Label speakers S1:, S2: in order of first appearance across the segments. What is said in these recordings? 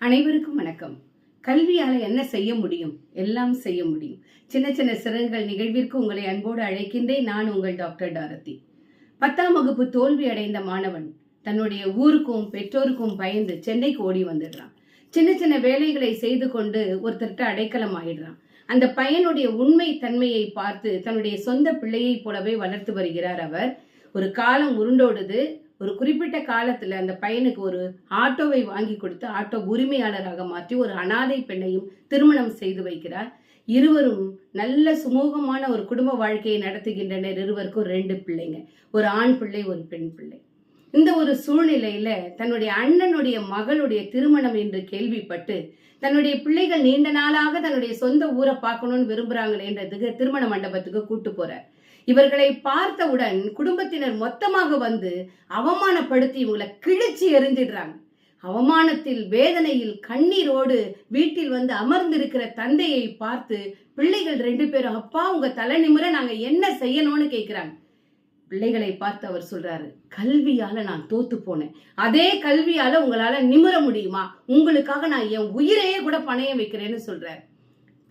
S1: அனைவருக்கும் வணக்கம். கல்வியால என்ன செய்ய முடியும்? எல்லாம் செய்ய முடியும். சின்ன சின்ன சிறகுகள் நிகழ்விற்கு உங்களை அன்போடு அழைக்கின்றேன். நான் உங்கள் டாக்டர் டாரதி. 10ஆம் வகுப்பு தோல்வி அடைந்த மாணவன் தன்னுடைய ஊருக்கும் பெற்றோருக்கும் பயந்து சென்னைக்கு ஓடி வந்துடுறான். சின்ன சின்ன வேலைகளை செய்து கொண்டு ஒருத்தர்கிட்ட அடைக்கலம் ஆயிடுறான். அந்த பையனுடைய உண்மை தன்மையை பார்த்து தன்னுடைய சொந்த பிள்ளையை போலவே வளர்த்து வருகிறார் அவர். ஒரு காலம் உருண்டோடுது. ஒரு குறிப்பிட்ட காலத்துல அந்த பையனுக்கு ஒரு ஆட்டோவை வாங்கி கொடுத்து ஆட்டோ உரிமையாளராக மாற்றி ஒரு அனாதை பெண்ணையும் திருமணம் செய்து வைக்கிறார். இருவரும் நல்ல சுமூகமான ஒரு குடும்ப வாழ்க்கையை நடத்துகின்றனர். இருவருக்கும் 2 பிள்ளைங்க, ஒரு ஆண் பிள்ளை, ஒரு பெண் பிள்ளை. இந்த ஒரு சூழ்நிலையில தன்னுடைய அண்ணனுடைய மகளுடைய திருமணம் என்று கேள்விப்பட்டு தன்னுடைய பிள்ளைகள் நீண்ட நாளாக தன்னுடைய சொந்த ஊரை பார்க்கணும்னு விரும்புறாங்களேன்றதுக்கு திருமண மண்டபத்துக்கு கூட்டு போறார். இவர்களை பார்த்தவுடன் குடும்பத்தினர் மொத்தமாக வந்து அவமானப்படுத்தி இவங்களை கிழிச்சு எரிஞ்சிடுறாங்க. அவமானத்தில் வேதனையில் கண்ணீரோடு வீட்டில் வந்து அமர்ந்திருக்கிற தந்தையை பார்த்து பிள்ளைகள் 2 பேரும், அப்பா உங்க தலை நிமிர நாங்க என்ன செய்யணும்னு கேட்கிறாங்க. பிள்ளைகளை பார்த்து அவர் சொல்றாரு, கல்வியால நான் தோத்து போனேன், அதே கல்வியால உங்களால நிமிர முடியுமா? உங்களுக்காக நான் என் உயிரையே கூட பணையம் வைக்கிறேன்னு சொல்றாரு.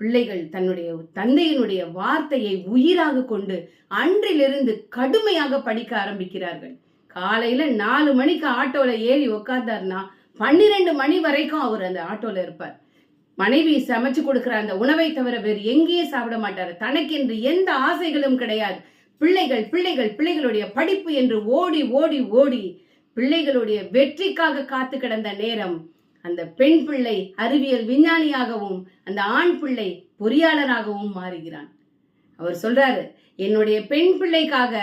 S1: பிள்ளைகள் தன்னுடைய தந்தையினுடைய வார்த்தையை உயிராக கொண்டு அன்றிலிருந்து கடுமையாக படிக்க ஆரம்பிக்கிறார்கள். காலையில 4 மணிக்கு ஆட்டோல ஏறி உக்காந்தார்னா 12 மணி வரைக்கும் அவர் அந்த ஆட்டோல இருப்பார். மனைவி சமைச்சு கொடுக்கிற அந்த உணவை தவிர வேறு எங்கேயும் சாப்பிட மாட்டார். தனக்கென்று எந்த ஆசைகளும் கிடையாது. பிள்ளைகள் பிள்ளைகள் பிள்ளைகளுடைய படிப்பு என்று ஓடி ஓடி ஓடி பிள்ளைகளுடைய வெற்றிக்காக காத்து கிடந்த நேரம் அந்த பெண் பிள்ளை அறிவியல் விஞ்ஞானியாகவும் அந்த ஆண் பிள்ளை பொறியாளராகவும் மாறுகிறான். அவர் சொல்றாரு, என்னுடைய பெண் பிள்ளைக்காக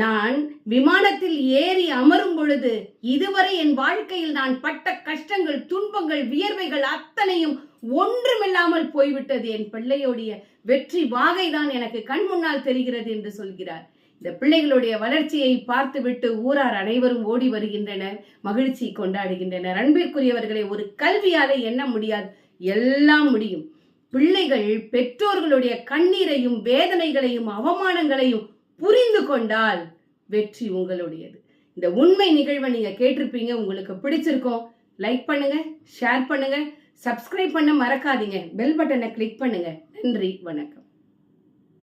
S1: நான் விமானத்தில் ஏறி அமரும் பொழுது இதுவரை என் வாழ்க்கையில் நான் பட்ட கஷ்டங்கள், துன்பங்கள், வியர்வைகள் அத்தனையும் ஒன்றுமில்லாமல் போய்விட்டது. என் பிள்ளையோடைய வெற்றி வாகைதான் எனக்கு கண் முன்னால் தெரிகிறது என்று சொல்கிறார். இந்த பிள்ளைகளுடைய வளர்ச்சியை பார்த்துவிட்டு ஊரார் அனைவரும் ஓடி வருகின்றனர், மகிழ்ச்சி கொண்டாடுகின்றனர். அன்பிற்குரியவர்களை, ஒரு கல்வியால என்ன முடியாது? எல்லாம் முடியும். பிள்ளைகள் பெற்றோர்களுடைய கண்ணீரையும் வேதனைகளையும் அவமானங்களையும் புரிந்து கொண்டால் வெற்றி உங்களுடையது. இந்த உண்மை நிகழ்வை நீங்க கேட்டிருப்பீங்க. உங்களுக்கு பிடிச்சிருக்கோம், லைக் பண்ணுங்க, ஷேர் பண்ணுங்க, சப்ஸ்கிரைப் பண்ண மறக்காதீங்க, பெல் பட்டனை கிளிக் பண்ணுங்க. நன்றி, வணக்கம்.